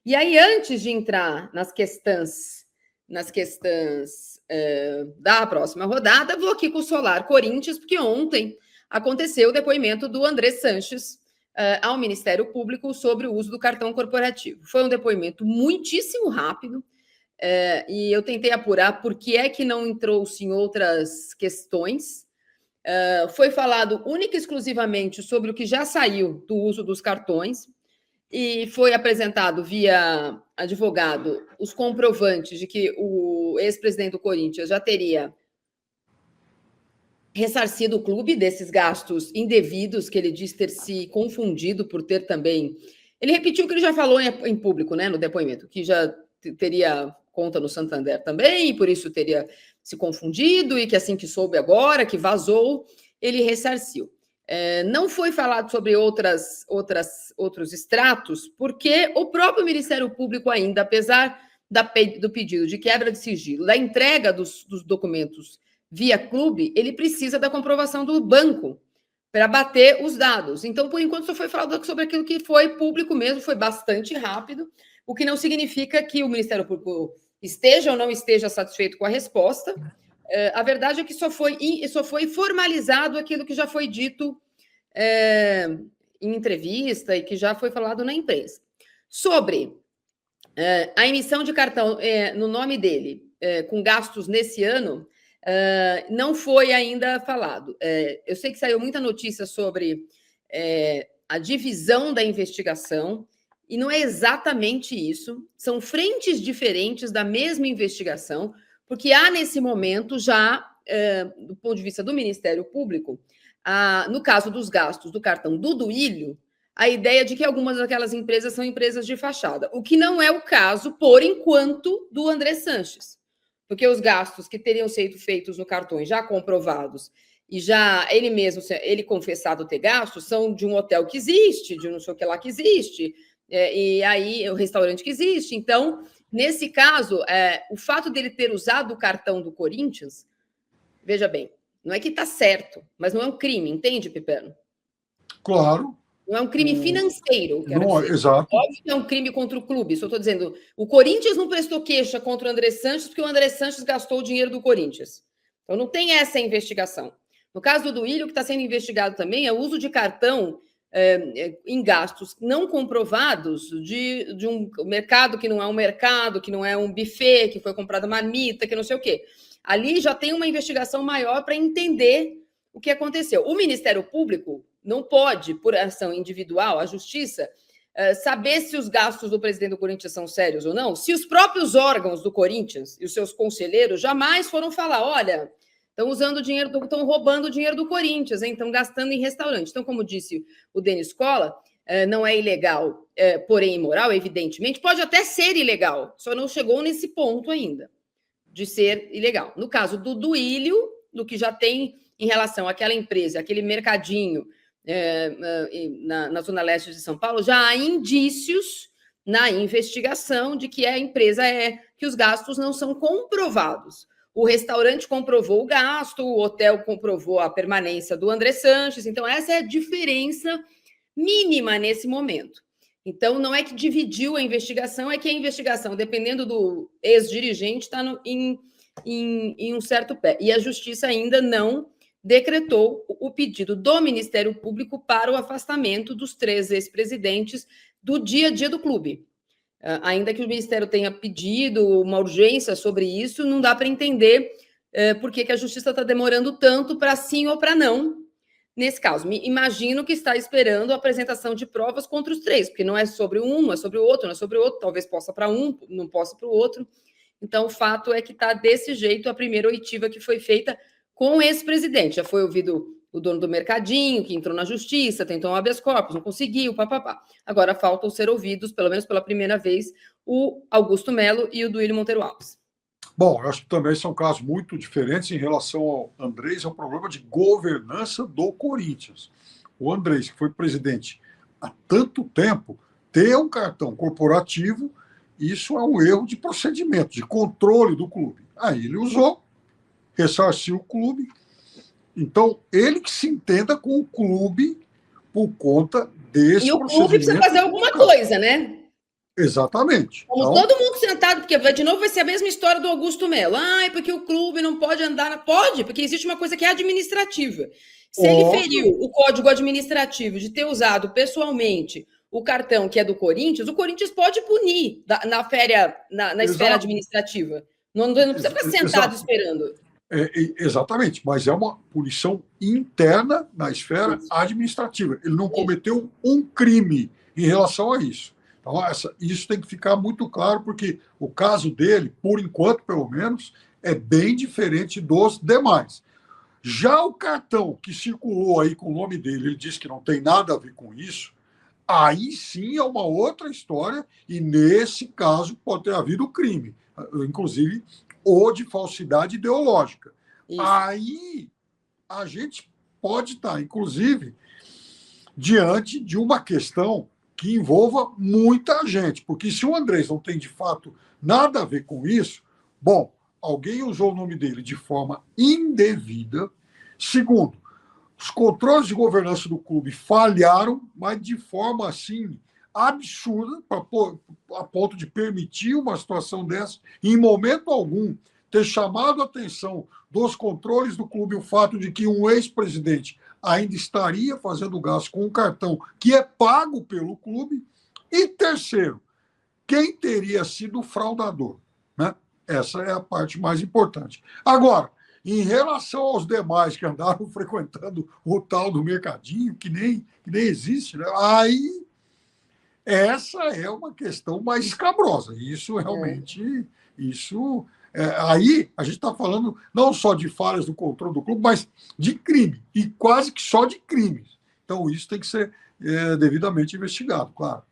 E aí, antes de entrar nas questões da próxima rodada, vou aqui com o Solar Corinthians, porque ontem aconteceu o depoimento do André Sanches ao Ministério Público sobre o uso do cartão corporativo. Foi um depoimento muitíssimo rápido, e eu tentei apurar por que é que não trouxe em outras questões. Foi falado única e exclusivamente sobre o que já saiu do uso dos cartões, e foi apresentado via advogado os comprovantes de que o ex-presidente do Corinthians já teria ressarcido o clube desses gastos indevidos que ele diz ter se confundido por ter também. Ele repetiu o que ele já falou em público, né, no depoimento, que já teria conta no Santander também, e por isso teria se confundido, e que assim que soube agora, que vazou, ele ressarciu. Não foi falado sobre outros extratos, porque o próprio Ministério Público ainda, apesar do pedido de quebra de sigilo, da entrega dos documentos via clube, ele precisa da comprovação do banco para bater os dados. Então, por enquanto, só foi falado sobre aquilo que foi público mesmo, foi bastante rápido, o que não significa que o Ministério Público esteja ou não esteja satisfeito com a resposta. A verdade é que só foi formalizado aquilo que já foi dito em entrevista e que já foi falado na imprensa. Sobre a emissão de cartão no nome dele, com gastos nesse ano, não foi ainda falado. Eu sei que saiu muita notícia sobre a divisão da investigação, e não é exatamente isso. São frentes diferentes da mesma investigação, porque há, nesse momento, já, do ponto de vista do Ministério Público, no caso dos gastos do cartão do Duílio, a ideia de que algumas daquelas empresas são empresas de fachada, o que não é o caso, por enquanto, do André Sanches, porque os gastos que teriam sido feitos no cartão já comprovados, e já ele confessado ter gastos, são de um hotel que existe, de não sei o que lá que existe, e aí o restaurante que existe. Então, nesse caso, o fato dele ter usado o cartão do Corinthians, veja bem, não é que está certo, mas não é um crime, entende, Pipeno? Claro. Não é um crime financeiro, quero dizer. Exato. Óbvio que é um crime contra o clube, só estou dizendo, o Corinthians não prestou queixa contra o André Sanches porque o André Sanches gastou o dinheiro do Corinthians. Então, não tem essa investigação. No caso do Duílio, o que está sendo investigado também é o uso de cartão em gastos não comprovados de um mercado que não é um mercado, que não é um buffet, que foi comprada marmita, que não sei o quê. Ali já tem uma investigação maior para entender o que aconteceu. O Ministério Público não pode, por ação individual, a Justiça, saber se os gastos do presidente do Corinthians são sérios ou não, se os próprios órgãos do Corinthians e os seus conselheiros jamais foram falar, olha, estão usando dinheiro, estão roubando o dinheiro do Corinthians, hein? Estão gastando em restaurante. Então, como disse o Denis Cola, não é ilegal, porém imoral, evidentemente. Pode até ser ilegal, só não chegou nesse ponto ainda de ser ilegal. No caso do Duílio, do que já tem em relação àquela empresa, aquele mercadinho na Zona Leste de São Paulo, já há indícios na investigação de que a empresa que os gastos não são comprovados. O restaurante comprovou o gasto, o hotel comprovou a permanência do André Sanches. Então, essa é a diferença mínima nesse momento. Então, não é que dividiu a investigação, é que a investigação, dependendo do ex-dirigente, está em um certo pé. E a Justiça ainda não decretou o pedido do Ministério Público para o afastamento dos 3 ex-presidentes do dia a dia do clube. Ainda que o Ministério tenha pedido uma urgência sobre isso, não dá para entender por que a Justiça está demorando tanto para sim ou para não. Nesse caso, imagino que está esperando a apresentação de provas contra os 3, porque não é sobre um, não é sobre o outro, não é sobre o outro, talvez possa para um, não possa para o outro. Então, o fato é que está desse jeito a primeira oitiva que foi feita com esse presidente. Já foi ouvido o dono do mercadinho, que entrou na Justiça, tentou um habeas corpus, não conseguiu, papapá. Agora faltam ser ouvidos, pelo menos pela primeira vez, o Augusto Melo e o Duílio Monteiro Alves. Bom, eu acho que também são casos muito diferentes em relação ao Andrés, é um problema de governança do Corinthians. O Andrés, que foi presidente há tanto tempo, ter um cartão corporativo, isso é um erro de procedimento, de controle do clube. Aí ele usou, ressarciu o clube. Então, ele que se entenda com o clube por conta desse procedimento. E o clube precisa fazer alguma coisa, né? Exatamente. Como Então, todo mundo sentado, porque de novo vai ser a mesma história do Augusto Melo. Ah, é porque o clube não pode andar Pode, porque existe uma coisa que é administrativa. Se ele óbvio, feriu o código administrativo de ter usado pessoalmente o cartão que é do Corinthians, o Corinthians pode punir na esfera exato, administrativa. Não precisa ficar sentado exato. esperando. Exatamente, mas é uma punição interna na esfera Isso. administrativa. Ele não Isso. cometeu um crime em relação a isso. Então, isso tem que ficar muito claro, porque o caso dele, por enquanto, pelo menos, é bem diferente dos demais. Já o cartão que circulou aí com o nome dele, ele disse que não tem nada a ver com isso, aí sim é uma outra história, e nesse caso pode ter havido crime, inclusive ou de falsidade ideológica. Isso. Aí a gente pode estar, inclusive, diante de uma questão que envolva muita gente, porque se o Andrés não tem de fato nada a ver com isso, bom, alguém usou o nome dele de forma indevida. Segundo, os controles de governança do clube falharam, mas de forma assim absurda, a ponto de permitir uma situação dessa, e em momento algum ter chamado a atenção dos controles do clube o fato de que um ex-presidente ainda estaria fazendo gasto com um cartão que é pago pelo clube. E terceiro, quem teria sido o fraudador, né? Essa é a parte mais importante. Agora, em relação aos demais que andaram frequentando o tal do mercadinho, que nem existe, né? Aí essa é uma questão mais escabrosa. Isso realmente, aí a gente está falando não só de falhas do controle do clube, mas de crime, e quase que só de crimes. Então, isso tem que ser devidamente investigado, claro.